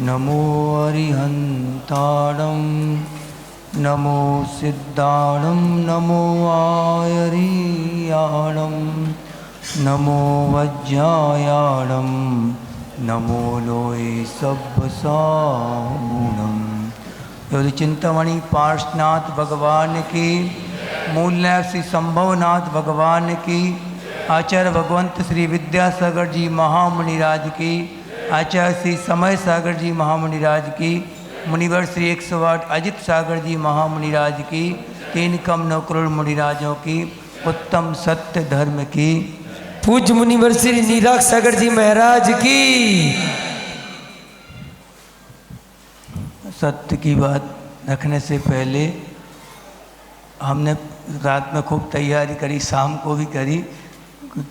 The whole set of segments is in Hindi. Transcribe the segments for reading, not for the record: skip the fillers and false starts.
नमो अरिहंताणं नमो सिद्धाणं नमो आयरीयाणं नमो वज्रायाणं नमो लोये सब्बसाहूणम्। योगी चिंतामणि पार्श्वनाथ भगवान की, मूल्य श्री संभवनाथ भगवान की, आचार्य भगवंत श्री विद्यासागर जी महामुनिराज की, आचार्य श्री समय सागर जी महामुनिराज की, मुनिवर श्री 108 अजित सागर जी महामुनिराज की, 3 कम 9 करोड़ मुनिराजों की, उत्तम सत्य धर्म की, पूज्य मुनिवर श्री निराग सागर जी महाराज की। सत्य की बात रखने से पहले हमने रात में खूब तैयारी करी, शाम को भी करी,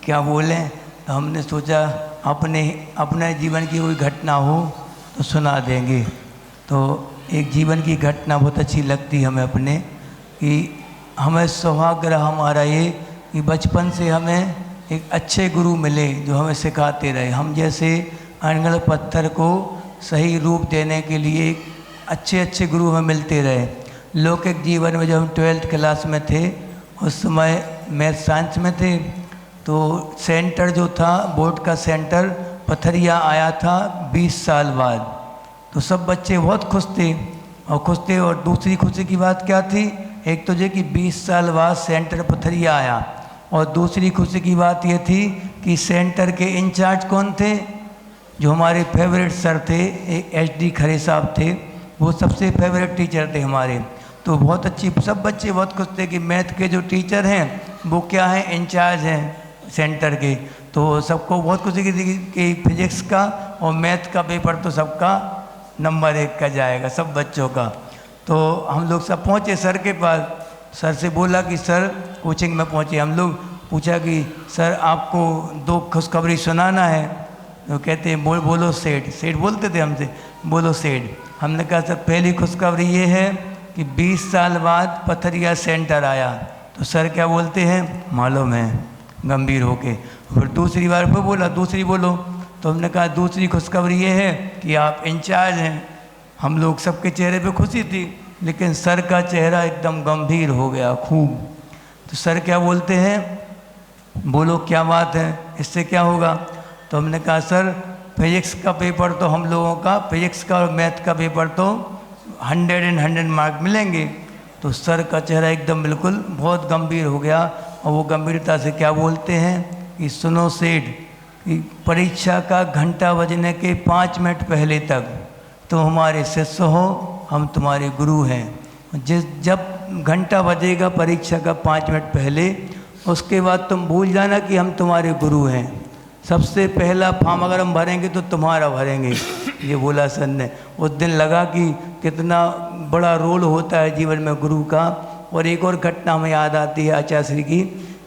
क्या बोलें। तो हमने सोचा अपने जीवन की कोई घटना हो तो सुना देंगे। तो एक जीवन की घटना बहुत अच्छी लगती हमें अपने, कि हमें सौभाग्य रहा हमारा ये कि बचपन से हमें एक अच्छे गुरु मिले जो हमें सिखाते रहे। हम जैसे अनगढ़ पत्थर को सही रूप देने के लिए अच्छे अच्छे गुरु हमें मिलते रहे। लौकिक जीवन में जब हम 12th क्लास में थे, उस समय मैथ साइंस में थे, तो सेंटर जो था बोर्ड का सेंटर पथरिया आया था 20 साल बाद। तो सब बच्चे बहुत खुश थे। और दूसरी खुशी की बात क्या थी, एक तो ये कि 20 साल बाद सेंटर पथरिया आया, और दूसरी खुशी की बात ये थी कि सेंटर के इंचार्ज कौन थे, जो हमारे फेवरेट सर थे, एक HD खरे साहब थे, वो सबसे फेवरेट टीचर थे हमारे। तो बहुत अच्छी, सब बच्चे बहुत खुश थे कि मैथ के जो टीचर हैं वो क्या हैं, इंचार्ज हैं सेंटर के। तो सबको बहुत खुशी थी कि फिजिक्स का और मैथ का पेपर तो सबका नंबर 1 का जाएगा, सब बच्चों का। तो हम लोग सब पहुँचे सर के पास, सर से बोला कि सर, कोचिंग में पहुँचे हम लोग, पूछा कि सर आपको 2 खुशखबरी सुनाना है। तो कहते हैं बोलो सेठ। सेठ बोलते थे हमसे, बोलो सेठ। हमने कहा सर पहली खुशखबरी ये है कि 20 साल बाद पथरिया सेंटर आया। तो सर क्या बोलते हैं, मालूम है, गंभीर होके। फिर दूसरी बार फिर बोला, दूसरी बोलो। तो हमने कहा दूसरी खुशखबरी ये है कि आप इंचार्ज हैं। हम लोग सबके चेहरे पे खुशी थी, लेकिन सर का चेहरा एकदम गंभीर हो गया खूब। तो सर क्या बोलते हैं, बोलो क्या बात है, इससे क्या होगा। तो हमने कहा सर फिजिक्स का पेपर तो हम लोगों का, फिजिक्स का और मैथ का पेपर तो 100 मार्क मिलेंगे। तो सर का चेहरा एकदम बिल्कुल बहुत गंभीर हो गया, और वो गंभीरता से क्या बोलते हैं कि सुनो सेठ, कि परीक्षा का घंटा बजने के 5 मिनट पहले तक तुम हमारे शिष्य हो, हम तुम्हारे गुरु हैं। जब घंटा बजेगा परीक्षा का 5 मिनट पहले, उसके बाद तुम भूल जाना कि हम तुम्हारे गुरु हैं। सबसे पहला फॉर्म अगर हम भरेंगे तो तुम्हारा भरेंगे, ये बोला सर ने। उस दिन लगा कि कितना बड़ा रोल होता है जीवन में गुरु का। और एक और घटना हमें याद आती है आचार्य श्री की,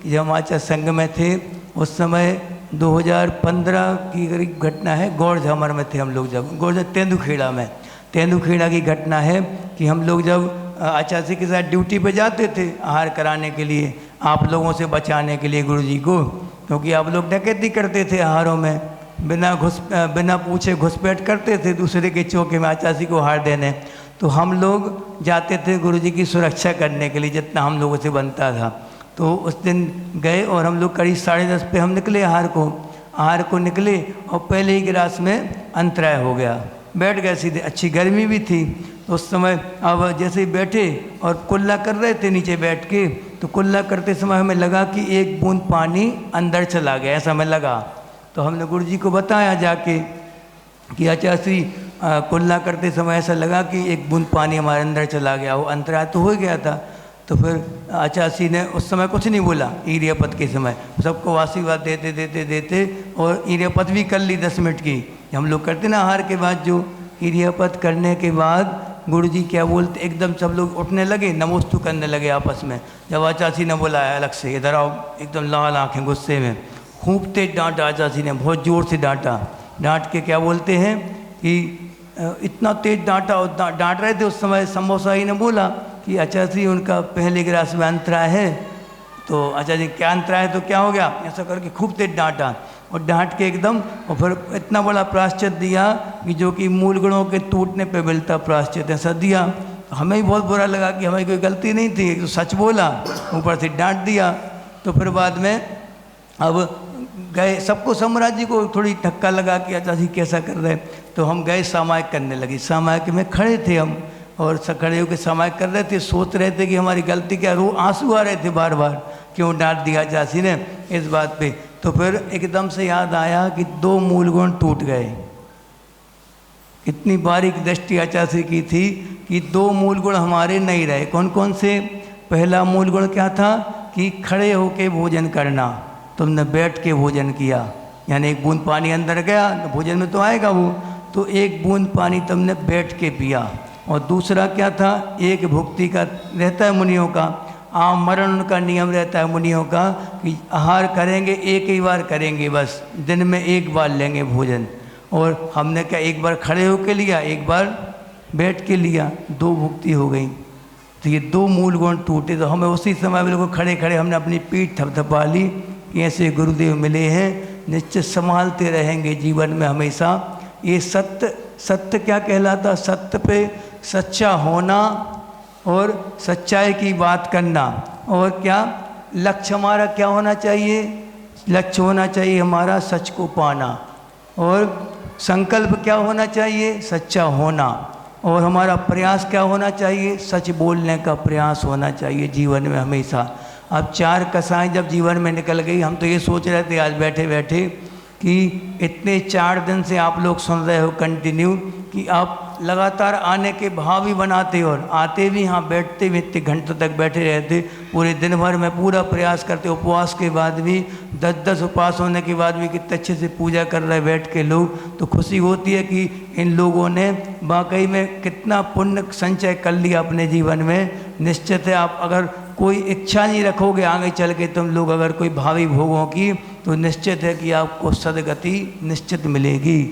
कि जब हम आचार्य संघ में थे उस समय 2015 की करीब घटना है, गौड़ झामर में थे हम लोग, जब गौड़ तेंदुखेड़ा में, तेंदुखेड़ा की घटना है कि हम लोग जब आचार्य श्री के साथ ड्यूटी पे जाते थे आहार कराने के लिए, आप लोगों से बचाने के लिए गुरु जी को, क्योंकि आप लोग डकैती करते थे आहारों में, बिना पूछे घुसपैठ करते थे दूसरे के चौके में आचार्य जी को हार देने। तो हम लोग जाते थे गुरु जी की सुरक्षा करने के लिए, जितना हम लोगों से बनता था। तो उस दिन गए और हम लोग करीब 10:30 पे हम निकले आहार को निकले, और पहले ही गिलास में अंतराय हो गया, बैठ गए सीधे। अच्छी गर्मी भी थी तो उस समय। अब जैसे ही बैठे और कुल्ला कर रहे थे नीचे बैठ के, तो कुल्ला करते समय हमें लगा कि एक बूंद पानी अंदर चला गया, ऐसा हमें लगा। तो हमने गुरु जी को बताया जाके कि आचार्य श्री, कुल्ला करते समय ऐसा लगा कि एक बूंद पानी हमारे अंदर चला गया, वो अंतराय तो हो गया था। तो फिर आचार्य श्री ने उस समय कुछ नहीं बोला, ईर्यपत के समय सबको आशीर्वाद देते और ईर्यपत भी कर ली 10 मिनट की। हम लोग करते ना आहार के बाद, जो ईर्यपत करने के बाद गुरु जी क्या बोलते, एकदम सब लोग उठने लगे, नमोस्तु करने लगे आपस में। जब आचार्य श्री ने बुलाया अलग से, इधर आओ, एकदम लाल आँखें गुस्से में, खूब तेज डांटा आचार्य श्री ने, बहुत ज़ोर से डांटा। डांट के क्या बोलते हैं कि इतना तेज डांटा, और डांट रहे थे उस समय। संभव ही ने बोला कि आचार्य श्री उनका पहले गिलास में अंतराय है। तो आचार्य जी क्या अंतराय है, तो क्या हो गया, ऐसा करके खूब तेज डांटा। और डांट के एकदम, और फिर इतना बड़ा प्रायश्चित दिया कि जो कि मूल गुणों के टूटने पे मिलता प्रायश्चित ऐसा दिया। हमें भी बहुत बुरा लगा कि हमें कोई गलती नहीं थी, तो सच बोला, ऊपर से डांट दिया। तो फिर बाद में अब गए, सबको साम्राज्य को थोड़ी धक्का लगा कि अच्छा जी कैसा कर रहे, तो हम गए सामायिक करने लगे। सामायिक में खड़े थे हम, और खड़े होकर सामायिक कर रहे थे, सोच रहे थे कि हमारी गलती क्या, आंसू आ रहे थे बार बार, क्यों डांट दिया चाची ने इस बात पे। तो फिर एकदम से याद आया कि 2 मूल गुण टूट गए। इतनी बारीक दृष्टि आचार्य की थी कि 2 मूल गुण हमारे नहीं रहे। कौन कौन से? पहला मूल गुण क्या था कि खड़े होके भोजन करना। तुमने बैठ के भोजन किया, यानी एक बूंद पानी अंदर गया तो भोजन में तो आएगा वो, तो एक बूंद पानी तुमने बैठ के पिया। और दूसरा क्या था? एक भुक्ति का रहता है मुनियों का, आमरण उनका नियम रहता है मुनियों का कि आहार करेंगे एक ही बार करेंगे, बस दिन में एक बार लेंगे भोजन। और हमने क्या एक बार खड़े होके लिया, एक बार बैठ के लिया, 2 भुक्ति हो गई। तो ये 2 मूल गुण टूटे। तो हमें उसी समय बिल्कुल खड़े खड़े हमने अपनी पीठ थपथपा ली कि ऐसे गुरुदेव मिले हैं, निश्चित संभालते रहेंगे जीवन में हमेशा। ये सत्य क्या कहलाता? सत्य पे सच्चा होना और सच्चाई की बात करना। और क्या लक्ष्य हमारा क्या होना चाहिए? लक्ष्य होना चाहिए हमारा सच को पाना। और संकल्प क्या होना चाहिए? सच्चा होना। और हमारा प्रयास क्या होना चाहिए? सच बोलने का प्रयास होना चाहिए जीवन में हमेशा। अब 4 कसाएं जब जीवन में निकल गई, हम तो ये सोच रहे थे आज बैठे बैठे कि इतने 4 दिन से आप लोग सुन रहे हो कंटिन्यू कि आप लगातार आने के भाव भी बनाते हो और आते भी, यहाँ बैठते भी इतने घंटों तक बैठे रहते, पूरे दिन भर में पूरा प्रयास करते, उपवास के बाद भी 10-10 उपवास होने के बाद भी कितने अच्छे से पूजा कर रहे बैठ के लोग। तो खुशी होती है कि इन लोगों ने वाकई में कितना पुण्य संचय कर लिया अपने जीवन में। निश्चित है आप अगर कोई इच्छा नहीं रखोगे आगे चल के तुम लोग अगर कोई भावी भोगों की, तो निश्चित है कि आपको सदगति निश्चित मिलेगी,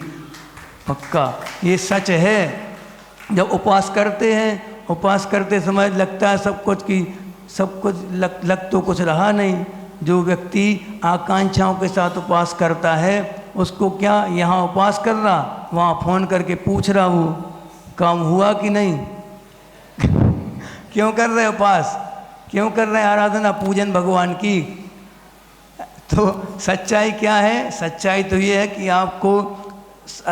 पक्का ये सच है। जब उपवास करते हैं, उपवास करते समय लगता है सब कुछ कि सब कुछ लग तो कुछ रहा नहीं। जो व्यक्ति आकांक्षाओं के साथ उपवास करता है उसको क्या यहाँ उपवास कर रहा, वहाँ फ़ोन करके पूछ रहा वो काम हुआ कि नहीं क्यों कर रहे उपवास, क्यों कर रहे हैं आराधना पूजन भगवान की। तो सच्चाई क्या है? सच्चाई तो ये है कि आपको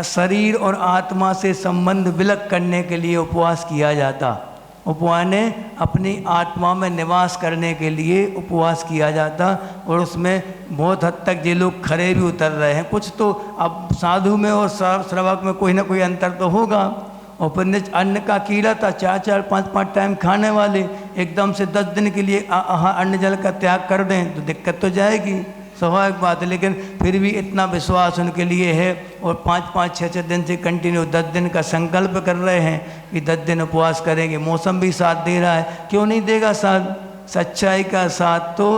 शरीर और आत्मा से संबंध विलग करने के लिए उपवास किया जाता। उपवास ने अपनी आत्मा में निवास करने के लिए उपवास किया जाता। और उसमें बहुत हद तक ये लोग खरे भी उतर रहे हैं। कुछ तो अब साधु में और श्रावक में कोई ना कोई अंतर तो होगा। और फिर अन्न का कीड़ा था, 4-4, 5-5 टाइम खाने वाले एकदम से 10 दिन के लिए अन्न जल का त्याग कर दें तो दिक्कत तो जाएगी, स्वाभाविक बात है। लेकिन फिर भी इतना विश्वास उनके लिए है और 5-5, 6-6 दिन से कंटिन्यू 10 दिन का संकल्प कर रहे हैं कि 10 दिन उपवास करेंगे। मौसम भी साथ दे रहा है, क्यों नहीं देगा साथ? सच्चाई का साथ तो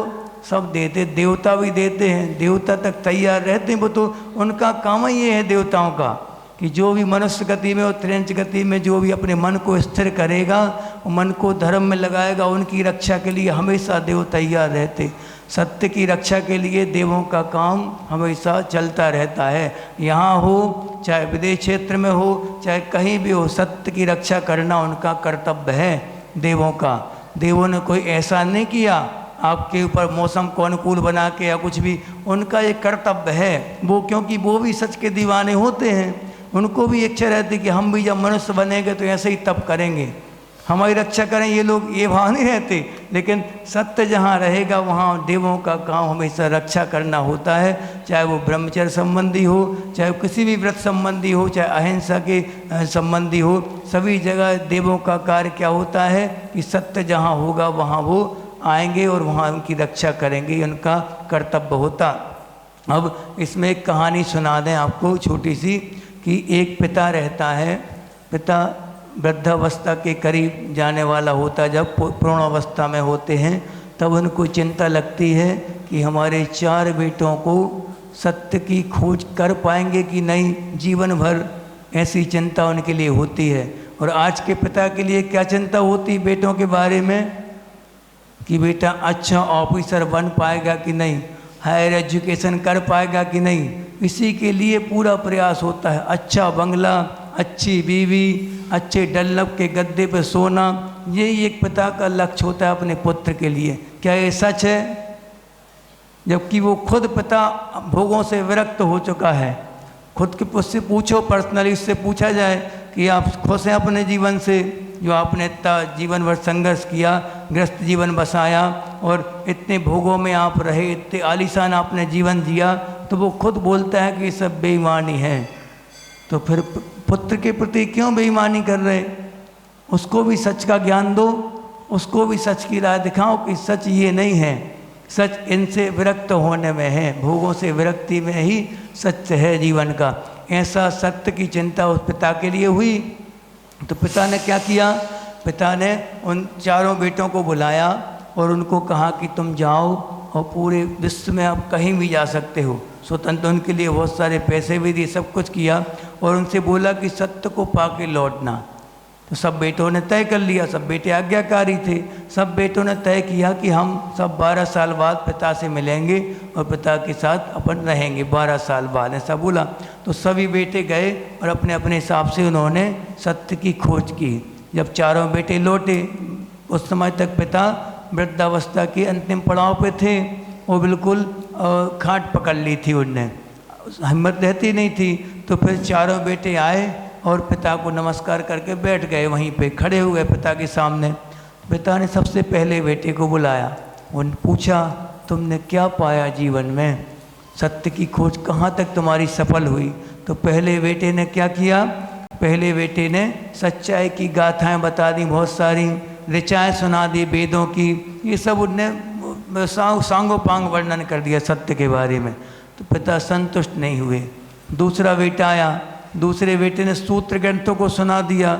सब देते, देवता भी देते हैं, देवता तक तैयार रहते हैं। वो तो उनका काम ही ये है देवताओं का कि जो भी मनुष्य गति में और त्रिंच गति में जो भी अपने मन को स्थिर करेगा, मन को धर्म में लगाएगा, उनकी रक्षा के लिए हमेशा देव तैयार रहते। सत्य की रक्षा के लिए देवों का काम हमेशा चलता रहता है। यहाँ हो चाहे विदेश क्षेत्र में हो चाहे कहीं भी हो, सत्य की रक्षा करना उनका कर्तव्य है देवों का। देवों ने कोई ऐसा नहीं किया आपके ऊपर मौसम को अनुकूल बना के या कुछ भी, उनका एक कर्तव्य है वो, क्योंकि वो भी सच के दीवाने होते हैं। उनको भी इच्छा रहती कि हम भी जब मनुष्य बनेंगे तो ऐसे ही तप करेंगे, हमारी रक्षा करें। ये लोग ये भाव नहीं रहते, लेकिन सत्य जहाँ रहेगा वहाँ देवों का काम हमेशा रक्षा करना होता है। चाहे वो ब्रह्मचर्य संबंधी हो, चाहे किसी भी व्रत संबंधी हो, चाहे अहिंसा के संबंधी हो, सभी जगह देवों का कार्य क्या होता है कि सत्य जहाँ होगा वहाँ वो आएंगे और वहाँ उनकी रक्षा करेंगे, उनका कर्तव्य होता। अब इसमें एक कहानी सुना दें आपको छोटी सी कि एक पिता रहता है, पिता वृद्धावस्था के करीब जाने वाला होता है। जब पूर्णावस्था में होते हैं तब उनको चिंता लगती है कि हमारे 4 बेटों को सत्य की खोज कर पाएंगे कि नहीं, जीवन भर ऐसी चिंता उनके लिए होती है। और आज के पिता के लिए क्या चिंता होती बेटों के बारे में कि बेटा अच्छा ऑफिसर बन पाएगा कि नहीं। हायर एजुकेशन कर पाएगा कि नहीं, इसी के लिए पूरा प्रयास होता है। अच्छा बंगला, अच्छी बीवी, अच्छे डल्लब के गद्दे पर सोना, यही एक पिता का लक्ष्य होता है अपने पुत्र के लिए। क्या ये सच है? जबकि वो खुद पिता भोगों से विरक्त हो चुका है। खुद के उससे पूछो, पर्सनली उससे पूछा जाए कि आप खुश हैं अपने जीवन से, जो आपने इतना जीवन भर संघर्ष किया, ग्रस्त जीवन बसाया और इतने भोगों में आप रहे, इतने आलीशान आपने जीवन जिया, तो वो खुद बोलता है कि ये सब बेईमानी है। तो फिर पुत्र के प्रति क्यों बेईमानी कर रहे? उसको भी सच का ज्ञान दो, उसको भी सच की राह दिखाओ कि सच ये नहीं है, सच इनसे विरक्त होने में है, भोगों से विरक्ति में ही सत्य है जीवन का। ऐसा सत्य की चिंता उस पिता के लिए हुई। तो पिता ने क्या किया? पिता ने उन चारों बेटों को बुलाया और उनको कहा कि तुम जाओ और पूरे विश्व में आप कहीं भी जा सकते हो। स्वतंत्र उनके लिए बहुत सारे पैसे भी दिए, सब कुछ किया और उनसे बोला कि सत्य को पाके लौटना। तो सब बेटों ने तय कर लिया, सब बेटे आज्ञाकारी थे। सब बेटों ने तय किया कि हम सब 12 साल बाद पिता से मिलेंगे और पिता के साथ अपन रहेंगे 12 साल बाद, ऐसा बोला। तो सभी बेटे गए और अपने अपने हिसाब से उन्होंने सत्य की खोज की। जब चारों बेटे लौटे, उस समय तक पिता वृद्धावस्था के अंतिम पड़ाव पे थे। वो बिल्कुल खाट पकड़ ली थी, उनने हिम्मत रहती नहीं थी। तो फिर चारों बेटे आए और पिता को नमस्कार करके बैठ गए, वहीं पे खड़े हुए पिता के सामने। पिता ने सबसे पहले बेटे को बुलाया, उन पूछा तुमने क्या पाया जीवन में, सत्य की खोज कहाँ तक तुम्हारी सफल हुई? तो पहले बेटे ने क्या किया? पहले बेटे ने सच्चाई की गाथाएं बता दी, बहुत सारी ऋचाएँ सुना दी वेदों की, ये सब उनने सांगोपांग वर्णन कर दिया सत्य के बारे में। तो पिता संतुष्ट नहीं हुए। दूसरा बेटा आया, दूसरे बेटे ने सूत्र ग्रंथों को सुना दिया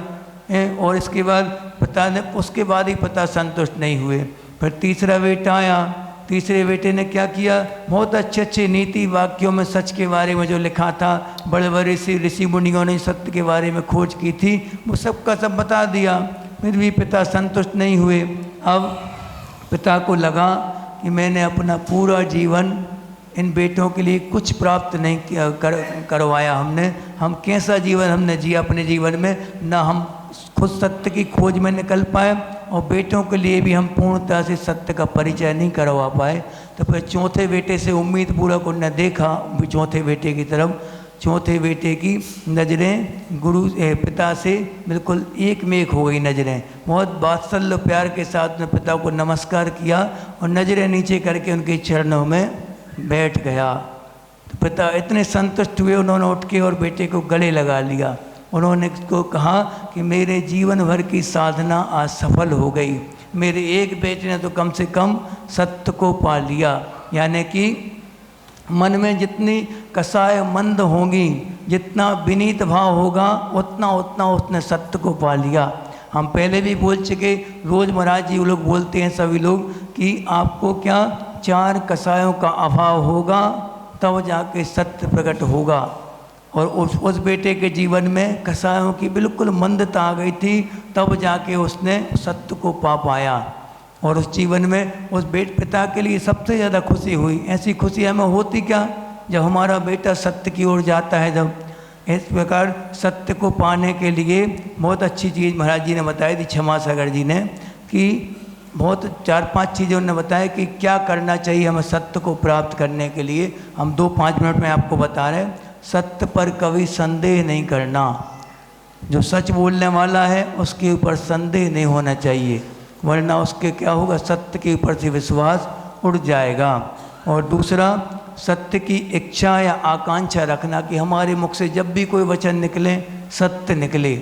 और इसके बाद पिता ने, उसके बाद ही पिता संतुष्ट नहीं हुए। फिर तीसरा बेटा आया, तीसरे बेटे ने क्या किया? बहुत अच्छे अच्छे नीति वाक्यों में सच के बारे में जो लिखा था, बड़े बड़े ऋषि मुनियों ने सत्य के बारे में खोज की थी, वो सबका सब बता दिया। फिर भी पिता संतुष्ट नहीं हुए। अब पिता को लगा कि मैंने अपना पूरा जीवन इन बेटों के लिए कुछ प्राप्त नहीं किया, करवाया हमने। हम कैसा जीवन हमने जिया अपने जीवन में, ना हम खुद सत्य की खोज में निकल पाए और बेटों के लिए भी हम पूर्णतः से सत्य का परिचय नहीं करवा पाए। तो फिर चौथे बेटे से उम्मीद पूर्वक उन्होंने देखा चौथे बेटे की तरफ। चौथे बेटे की नज़रें पिता से बिल्कुल एक में एक हो गई नज़रें। बहुत वात्सल्य प्यार के साथ ने पिता को नमस्कार किया और नज़रें नीचे करके उनके चरणों में बैठ गया। तो पिता इतने संतुष्ट हुए, उन्होंने उठ के और बेटे को गले लगा लिया। उन्होंने उसको कहा कि मेरे जीवन भर की साधना आज सफल हो गई। मेरे एक बेटे ने तो कम से कम सत्य को पा लिया। यानी कि मन में जितनी कसाय मंद होंगी, जितना विनीत भाव होगा, उतना उतना उसने सत्य को पा लिया। हम पहले भी बोल चुके, रोज़मर्रा जी वो लोग बोलते हैं सभी लोग कि आपको क्या 4 कसायों का अभाव होगा तब जाके सत्य प्रकट होगा। और उस बेटे के जीवन में कसायों की बिल्कुल मंदता आ गई थी, तब जाके उसने सत्य को पा पाया। और उस जीवन में उस पिता के लिए सबसे ज़्यादा खुशी हुई। ऐसी खुशी हमें होती क्या? जब हमारा बेटा सत्य की ओर जाता है। जब इस प्रकार सत्य को पाने के लिए बहुत अच्छी चीज़ महाराज जी ने बताई थी, क्षमा सागर जी ने, कि बहुत 4-5 चीज़ें उन्होंने बताया कि क्या करना चाहिए हमें सत्य को प्राप्त करने के लिए। हम 2-5 मिनट में आपको बता रहे हैं। सत्य पर कभी संदेह नहीं करना। जो सच बोलने वाला है उसके ऊपर संदेह नहीं होना चाहिए, वरना उसके क्या होगा? सत्य के ऊपर से विश्वास उड़ जाएगा। और दूसरा, सत्य की इच्छा या आकांक्षा रखना कि हमारे मुख से जब भी कोई वचन निकले, सत्य निकले।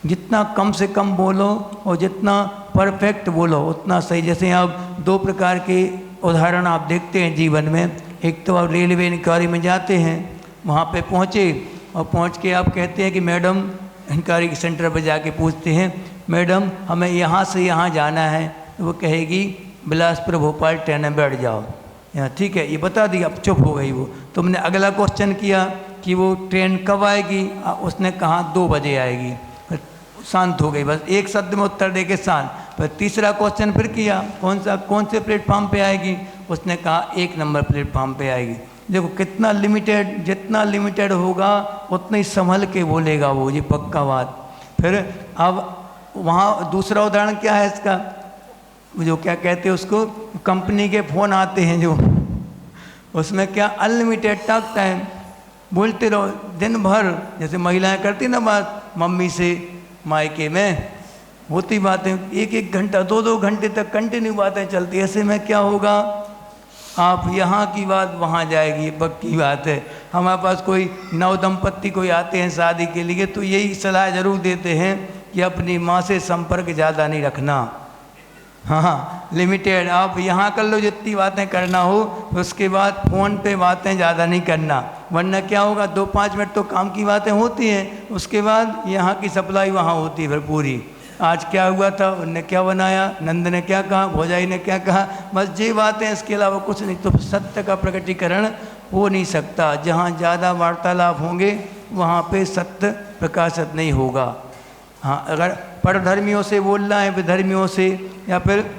जितना कम से कम बोलो और जितना परफेक्ट बोलो उतना सही। जैसे आप 2 प्रकार के उदाहरण आप देखते हैं जीवन में। एक तो आप रेलवे इंक्वायरी में जाते हैं, वहाँ पे पहुँचे और पहुँच के आप कहते हैं कि मैडम, इंक्वायरी सेंटर पर जाके पूछते हैं, मैडम हमें यहाँ से यहाँ जाना है। तो वो कहेगी बिलासपुर भोपाल ट्रेन में बैठ जाओ। ठीक है, ये बता दी, अब चुप हो गई वो। तुमने अगला क्वेश्चन किया कि वो ट्रेन कब आएगी, उसने कहा 2 बजे आएगी। शांत हो गई, बस एक शब्द में उत्तर दे के शांत। फिर तीसरा क्वेश्चन फिर किया, कौन से प्लेटफॉर्म पे आएगी, उसने कहा 1 नंबर प्लेटफार्म पे आएगी। देखो कितना लिमिटेड, जितना लिमिटेड होगा उतना ही संभल के बोलेगा वो, ये पक्का बात। फिर अब वहाँ दूसरा उदाहरण क्या है इसका, जो क्या कहते हैं उसको, कंपनी के फ़ोन आते हैं जो, उसमें क्या अनलिमिटेड टॉक टाइम, बोलते रहो दिन भर। जैसे महिलाएं करती ना बात मम्मी से, मायके में होती बातें 1-1 घंटा 2-2 घंटे तक कंटिन्यू बातें चलती। ऐसे में क्या होगा, आप यहाँ की बात वहाँ जाएगी, ये पक्की बात है। हमारे पास कोई नव दंपत्ति कोई आते हैं शादी के लिए तो यही सलाह ज़रूर देते हैं कि अपनी माँ से संपर्क ज़्यादा नहीं रखना। हाँ, लिमिटेड, आप यहाँ कर लो जितनी बातें करना हो, उसके बाद फ़ोन पे बातें ज़्यादा नहीं करना, वरना क्या होगा 2-5 मिनट तो काम की बातें होती हैं, उसके बाद यहाँ की सप्लाई वहाँ होती है फिर पूरी। आज क्या हुआ था, उनने क्या बनाया, नंद ने क्या कहा, भौजाई ने क्या कहा, बस ये बातें, इसके अलावा कुछ नहीं। तो सत्य का प्रकटीकरण हो नहीं सकता। जहाँ ज़्यादा वार्तालाप होंगे वहाँ पे सत्य प्रकाशित नहीं होगा। हाँ, अगर परधर्मियों से बोलना है, विधर्मियों से या फिर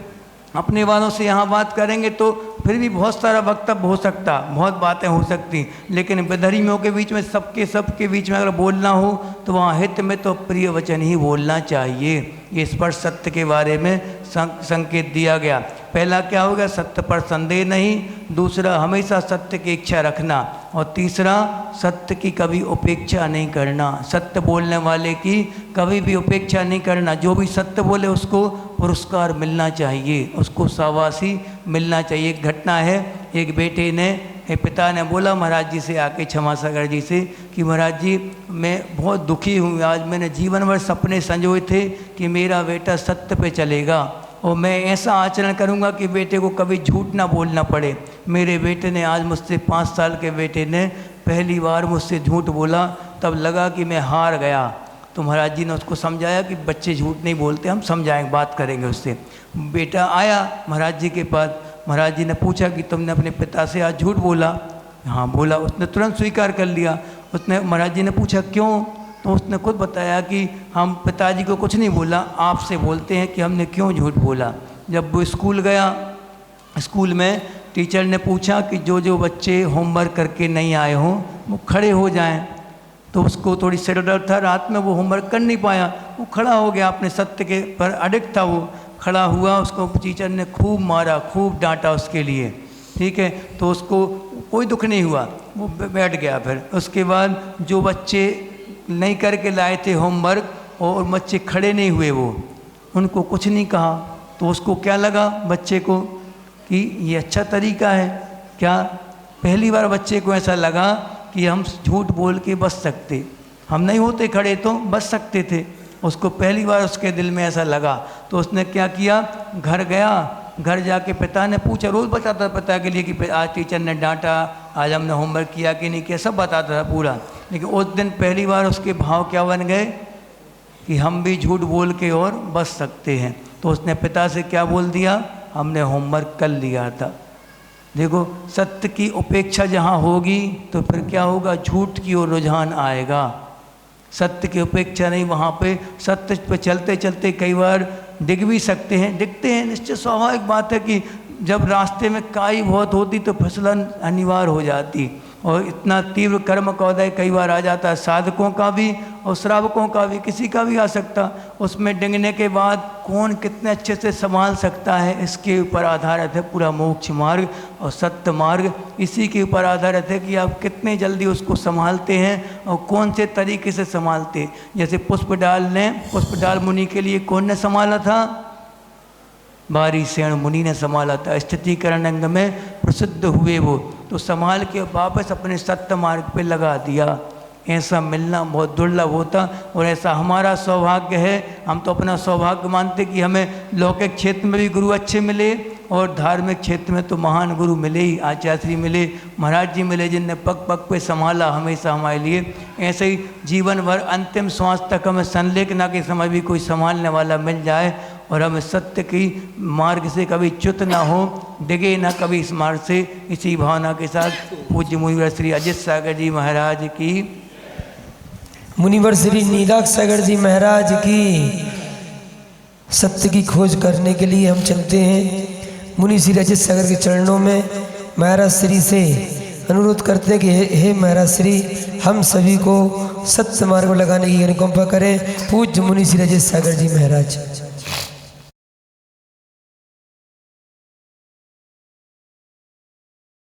अपने वालों से यहाँ बात करेंगे तो फिर भी बहुत सारा वक्तव्य हो सकता, बहुत बातें हो सकती, लेकिन विधर्मियों के बीच में, सबके बीच में अगर बोलना हो तो वहाँ हित में तो प्रिय वचन ही बोलना चाहिए। ये स्पष्ट सत्य के बारे में संकेत दिया गया। पहला क्या होगा, सत्य पर संदेह नहीं, दूसरा हमेशा सत्य की इच्छा रखना, और तीसरा सत्य की कभी उपेक्षा नहीं करना। सत्य बोलने वाले की कभी भी उपेक्षा नहीं करना। जो भी सत्य बोले उसको पुरस्कार मिलना चाहिए, उसको शाबाशी मिलना चाहिए। एक घटना है, एक बेटे ने, एक पिता ने बोला महाराज जी से आके, क्षमा सागर जी से, कि महाराज जी मैं बहुत दुखी हूँ, आज मैंने जीवन भर सपने संजोए थे कि मेरा बेटा सत्य पे चलेगा और मैं ऐसा आचरण करूँगा कि बेटे को कभी झूठ ना बोलना पड़े। मेरे बेटे ने आज मुझसे, 5 साल के बेटे ने पहली बार मुझसे झूठ बोला, तब लगा कि मैं हार गया। तो महाराज जी ने उसको समझाया कि बच्चे झूठ नहीं बोलते, हम समझाएंगे, बात करेंगे उससे। बेटा आया महाराज जी के पास, महाराज जी ने पूछा कि तुमने अपने पिता से आज झूठ बोला? हाँ बोला। उसने तुरंत स्वीकार कर लिया। उसने, महाराज जी ने पूछा क्यों? तो उसने खुद बताया कि हम पिताजी को कुछ नहीं बोला, आपसे बोलते हैं कि हमने क्यों झूठ बोला। जब वो स्कूल गया, स्कूल में टीचर ने पूछा कि जो जो बच्चे होमवर्क करके नहीं आए हों वो खड़े हो जाएं। तो उसको थोड़ी सिर दर्द था, रात में वो होमवर्क कर नहीं पाया, वो खड़ा हो गया, अपने सत्य के पर अडिग था, वो खड़ा हुआ। उसको टीचर ने खूब मारा, खूब डांटा उसके लिए, ठीक है। तो उसको कोई दुख नहीं हुआ, वो बैठ गया। फिर उसके बाद जो बच्चे नहीं करके लाए थे होमवर्क और बच्चे खड़े नहीं हुए, वो उनको कुछ नहीं कहा। तो उसको क्या लगा बच्चे को कि ये अच्छा तरीका है क्या? पहली बार बच्चे को ऐसा लगा कि हम झूठ बोल के बच सकते, हम नहीं होते खड़े तो बच सकते थे। उसको पहली बार उसके दिल में ऐसा लगा। तो उसने क्या किया, घर गया, घर जाके पिता ने पूछा, रोज़ बताता था पिता के लिए कि आज टीचर ने डांटा, आज हमने होमवर्क किया कि नहीं किया, सब बताता था पूरा। लेकिन उस दिन पहली बार उसके भाव क्या बन गए कि हम भी झूठ बोल के और बच सकते हैं। तो उसने पिता से क्या बोल दिया, हमने होमवर्क कर लिया था। देखो, सत्य की उपेक्षा जहाँ होगी तो फिर क्या होगा, झूठ की ओर रुझान आएगा। सत्य की उपेक्षा नहीं, वहाँ पे सत्य पे चलते चलते कई बार डिग भी सकते हैं, दिखते हैं। निश्चित स्वाभाविक बात है कि जब रास्ते में काई बहुत होती तो फिसलन अनिवार्य हो जाती, और इतना तीव्र कर्म का उदय कई बार आ जाता है, साधकों का भी और श्रावकों का भी, किसी का भी आ सकता। उसमें डिंगने के बाद कौन कितने अच्छे से संभाल सकता है, इसके ऊपर आधारित है पूरा मोक्ष मार्ग और सत्य मार्ग। इसी के ऊपर आधारित है कि आप कितने जल्दी उसको संभालते हैं और कौन से तरीके से संभालते हैं। जैसे पुष्पडाल मुनि के लिए कौन ने संभाला था? बारीसेन मुनि ने संभाला था। स्थितिकरण अंग में प्रसिद्ध हुए वो, तो संभाल के वापस अपने सत्य मार्ग पे लगा दिया। ऐसा मिलना बहुत दुर्लभ होता, और ऐसा हमारा सौभाग्य है। हम तो अपना सौभाग्य मानते कि हमें लौकिक क्षेत्र में भी गुरु अच्छे मिले और धार्मिक क्षेत्र में तो महान गुरु मिले ही, आचार्य मिले, महाराज जी मिले, जिनने पग पग पे संभाला हमेशा हमारे लिए। ऐसे ही जीवन भर अंतिम श्वास तक हमें संलेखना के समय भी कोई संभालने वाला मिल जाए, और हमें सत्य की मार्ग से कभी च्युत ना हो, डिगे ना कभी इस मार्ग से। इसी भावना के साथ पूज्य मुनिवर श्री अजित सागर जी महाराज की, मुनिवर श्री नीलाख सागर जी महाराज की। सत्य की खोज करने के लिए हम चलते हैं। मुनि श्री रजत सागर के चरणों में महाराज श्री से अनुरोध करते हैं कि हे महाराज श्री, हम सभी को सत्य मार्ग लगाने की अनुकंपा करें। पूज्य मुनि श्री रजत सागर जी महाराज।